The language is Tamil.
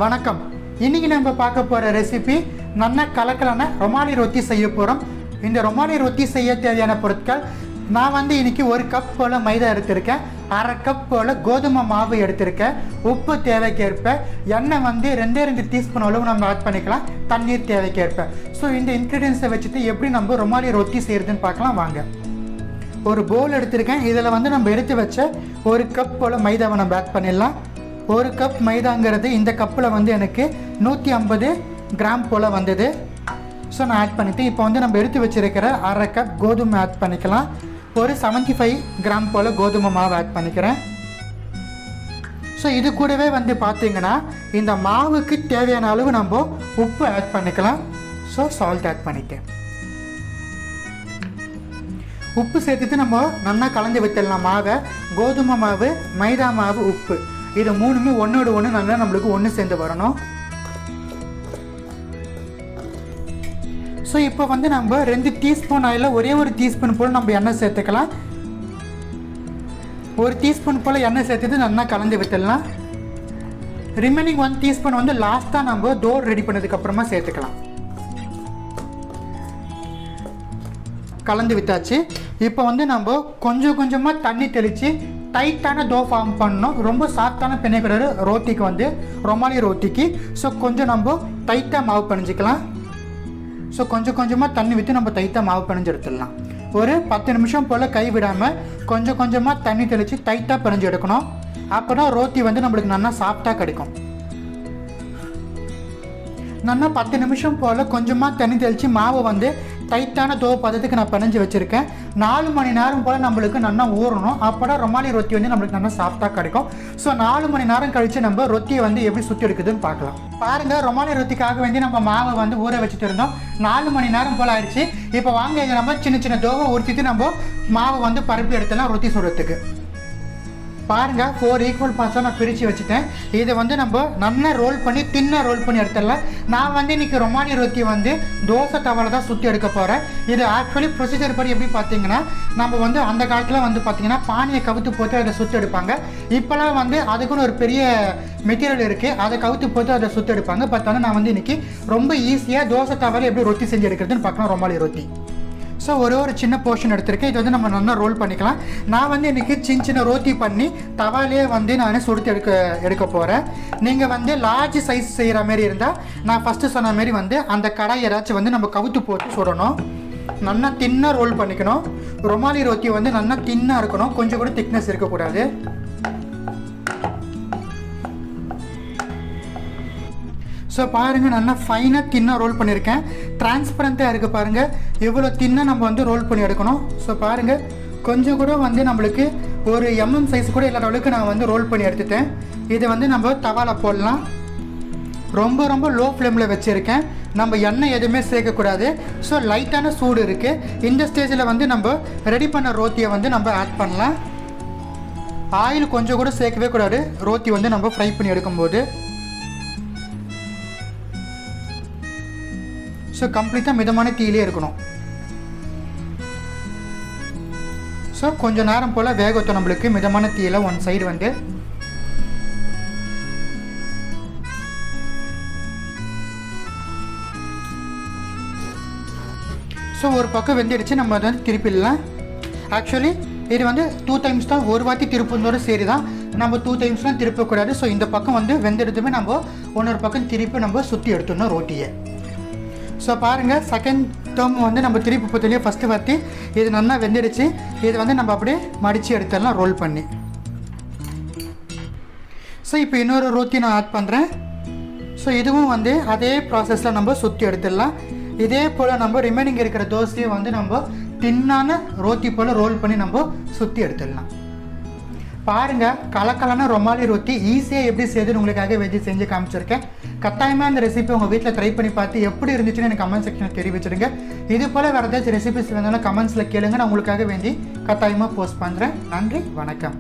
வணக்கம். இன்னைக்கு நம்ம பார்க்க போகிற ரெசிபி நல்ல கலக்கலான ரொமாலி ரொட்டி செய்ய போகிறோம். இந்த ரொமாலி ரொட்டி செய்ய தேவையான பொருட்கள் நான் இன்னைக்கு 1 கப் போல் மைதா எடுத்திருக்கேன், 1/2 கப் போல் கோதுமை மாவு எடுத்திருக்கேன், உப்பு தேவைக்கேற்ப, எண்ணெய் 2 டீஸ்பூன் அளவு நம்ம ஆட் பண்ணிக்கலாம், தண்ணீர் தேவைக்கேற்ப. ஸோ இந்த இன்க்ரீடியன்ஸை வச்சுட்டு எப்படி நம்ம ரொமாலி ரொட்டி செய்கிறதுன்னு பார்க்கலாம் வாங்க. ஒரு பவுல் எடுத்திருக்கேன். இதில் நம்ம எடுத்து வச்ச 1 கப் போல் மைதாவை நம்ம ஆட் பண்ணிடலாம். 1 கப் மைதாங்கிறது இந்த கப்பில் எனக்கு 150 கிராம் போல் வந்தது. ஸோ நான் ஆட் பண்ணிவிட்டு இப்போ நம்ம எடுத்து வச்சுருக்கிற 1/2 கப் கோதுமை ஆட் பண்ணிக்கலாம். ஒரு 75 கிராம் போல் கோதுமை மாவு ஆட் பண்ணிக்கிறேன். ஸோ இது கூடவே பார்த்திங்கன்னா இந்த மாவுக்கு தேவையான அளவு நம்ம உப்பு ஆட் பண்ணிக்கலாம். ஸோ சால்ட் ஆட் பண்ணிட்டேன். உப்பு சேர்த்துட்டு நம்ம நல்லா கலந்து விட்டுடலாம் மாவை. கோதுமை மாவு, மைதா மாவு, உப்பு இது மூணுமே ஒன்றோடு ஒன்று நல்லா நம்மளுக்கு ஒன்று சேர்ந்து வரணும். ஸோ இப்போ நம்ம 2 டீஸ்பூன் ஆயில் ஒரே ஒரு டீஸ்பூன் போல் நம்ம எண்ணெய் சேர்த்துக்கலாம். 1 டீஸ்பூன் போல் எண்ணெய் சேர்த்துட்டு நல்லா கலந்து விட்டுடலாம். ரிமைனிங் 1 டீஸ்பூன் லாஸ்ட்டாக நம்ம டோ ரெடி பண்ணதுக்கப்புறமா சேர்த்துக்கலாம். கலந்து விட்டாச்சு. இப்போ நம்ம கொஞ்சம் கொஞ்சமாக தண்ணி தெளித்து டைட்டான டோ ஃபார்ம் பண்ணணும். ரொம்ப சாஃப்டான பிணைக்கூடாது ரோட்டிக்கு ரொமாலி ரொட்டிக்கு. ஸோ கொஞ்சம் நம்ம டைட்டாக மாவு பிணைஞ்சிக்கலாம். ஸோ கொஞ்சம் கொஞ்சமாக தண்ணி விட்டு நம்ம டைட்டாக மாவு பிணைஞ்சு எடுத்துடலாம். ஒரு 10 நிமிஷம் போல் கை விடாமல் கொஞ்சம் கொஞ்சமாக தண்ணி தெளித்து டைட்டாக பிணைஞ்சு எடுக்கணும். அப்போ தான் ரோட்டி நம்மளுக்கு நல்லா சாஃப்டாக கிடைக்கும். நல்லா 10 நிமிஷம் போல் கொஞ்சமாக தண்ணி தெளித்து மாவு டைட்டான தோ பதத்துக்கு நான் பிணைஞ்சு வச்சுருக்கேன். 4 மணி நேரம் போல் நம்மளுக்கு நல்லா ஊறணும். அப்போ தான் ரொமாலி ரொட்டி நம்மளுக்கு நல்லா சாஃப்டாக கிடைக்கும். ஸோ 4 மணி நேரம் கழித்து நம்ம ரொட்டியை எப்படி சுற்றி எடுக்குதுன்னு பார்க்கலாம். பாருங்கள், ரொமாலி ரொட்டிக்காக நம்ம மாவை ஊற வச்சுட்டு இருந்தோம். 4 மணி நேரம் போல் ஆயிடுச்சு. இப்போ வாங்க இதை நம்ம சின்ன சின்ன தோவை உரிச்சிட்டு நம்ம மாவை பருப்பி எடுத்துலாம் ரொட்டி சுடுறதுக்கு. பாருங்கள், 4 ஈக்குவல் பார்ட்ஸாக நான் பிரித்து வச்சுட்டேன். இதை நம்ம நல்லா ரோல் பண்ணி தின்னாக ரோல் பண்ணி எடுத்துடலாம். நான் இன்றைக்கி ரொமாலி ரொட்டி தோசை தவாவில் தான் சுற்றி எடுக்க போகிறேன். இது ஆக்சுவலி ப்ரொசீஜர் படி எப்படி பார்த்தீங்கன்னா, நம்ம அந்த காலத்தில் பார்த்தீங்கன்னா பானியை கவுத்து போட்டு அதை சுற்றி எடுப்பாங்க. இப்போலாம் அதுக்குன்னு ஒரு பெரிய மெட்டீரியல் இருக்குது, அதை கவுத்து போட்டு அதை சுற்றி எடுப்பாங்க. பட் நான் இன்றைக்கி ரொம்ப ஈஸியாக தோசை தவாவில் எப்படி ரொட்டி செஞ்சு எடுக்கிறதுன்னு பார்க்கலாம். ரொமாலி ரொட்டி. ஸோ ஒரு சின்ன போர்ஷன் எடுத்திருக்கேன். இது நம்ம நல்லா ரோல் பண்ணிக்கலாம். நான் இன்றைக்கி சின்ன ரோட்டி பண்ணி தவாலே நான் சுடுத்து எடுக்க போகிறேன். நீங்கள் லார்ஜ் சைஸ் செய்கிற மாரி இருந்தால் நான் ஃபஸ்ட்டு சொன்ன மாரி அந்த கடாய் ஏதாச்சும் நம்ம கவுத்து போட்டு சுடணும். நல்லா தின்னாக ரோல் பண்ணிக்கணும். ரொமாலி ரொட்டி நல்லா தின்னாக இருக்கணும், கொஞ்சம் கூட திக்னஸ் இருக்கக்கூடாது. ஸோ பாருங்கள், நல்லா ஃபைனாக தின்னாக ரோல் பண்ணியிருக்கேன். டிரான்ஸ்பரண்ட்டாக இருக்குது பாருங்கள். இவ்வளோ தின்னாக நம்ம ரோல் பண்ணி எடுக்கணும். ஸோ பாருங்கள், கொஞ்சம் கூட நம்மளுக்கு ஒரு சைஸ் கூட இல்லாத அளவுக்கு நான் ரோல் பண்ணி எடுத்துட்டேன். இதை நம்ம தவாவில் போடலாம். ரொம்ப ரொம்ப லோ ஃப்ளேமில் வச்சுருக்கேன். நம்ம எண்ணெய் எதுவுமே சேர்க்கக்கூடாது. ஸோ லைட்டான சூடு இருக்குது. இந்த ஸ்டேஜில் நம்ம ரெடி பண்ண ரோட்டியை நம்ம ஆட் பண்ணலாம். ஆயில் கொஞ்சம் கூட சேர்க்கவே கூடாது ரோட்டி நம்ம ஃப்ரை பண்ணி எடுக்கும்போது. ஸோ கம்ப்ளீட்டாக மிதமான தீயிலே இருக்கணும். ஸோ கொஞ்சம் நேரம் போல் வேகத்தை நம்மளுக்கு மிதமான தீயில் 1 சைடு ஸோ ஒரு பக்கம் வெந்துடுச்சு. நம்ம அதை திருப்பிடலாம். ஆக்சுவலி இது 2 டைம்ஸ் தான், ஒரு வாட்டி திருப்பந்தோட சரி தான். நம்ம 2 டைம்ஸ்லாம் திருப்பக்கூடாது. ஸோ இந்த பக்கம் வெந்துடுதுமே நம்ம இன்னொரு பக்கம் திருப்பி நம்ம சுற்றி எடுத்துடணும் ரோட்டியை. ஸோ பாருங்கள், செகண்ட் டேர்ம் நம்ம திருப்பி பற்றிலேயே ஃபஸ்ட்டு வாட்டி இது நல்லா வெந்துடுச்சு. இது நம்ம அப்படியே மடித்து எடுத்துடலாம் ரோல் பண்ணி. ஸோ இப்போ இன்னொரு ரோட்டி நான் ஆட் பண்ணுறேன். ஸோ இதுவும் அதே ப்ராசஸில் நம்ம சுற்றி எடுத்துடலாம். இதே போல் நம்ம ரிமைனிங் இருக்கிற தோசையை நம்ம தின்னான ரோட்டி போல் ரோல் பண்ணி நம்ம சுற்றி எடுத்துடலாம். பாருங்கள், கலக்கலான ரொமாலி ரொட்டி ஈஸியாக எப்படி செய்யுதுன்னு உங்களுக்காக செஞ்சு காமிச்சிருக்கேன். கட்டாயமாக இந்த ரெசிபி உங்கள் வீட்டில் ட்ரை பண்ணி பார்த்து எப்படி இருந்துச்சுன்னு எனக்கு கமெண்ட் செக்ஷனில் தெரிவிச்சிடுங்க. இது போல் வேறு ஏதாச்சும் ரெசிபிஸ் வேணாலும் கமெண்ட்ஸில் கேளுங்க. நான் உங்களுக்காக கட்டாயமாக போஸ்ட் பண்ணுறேன். நன்றி, வணக்கம்.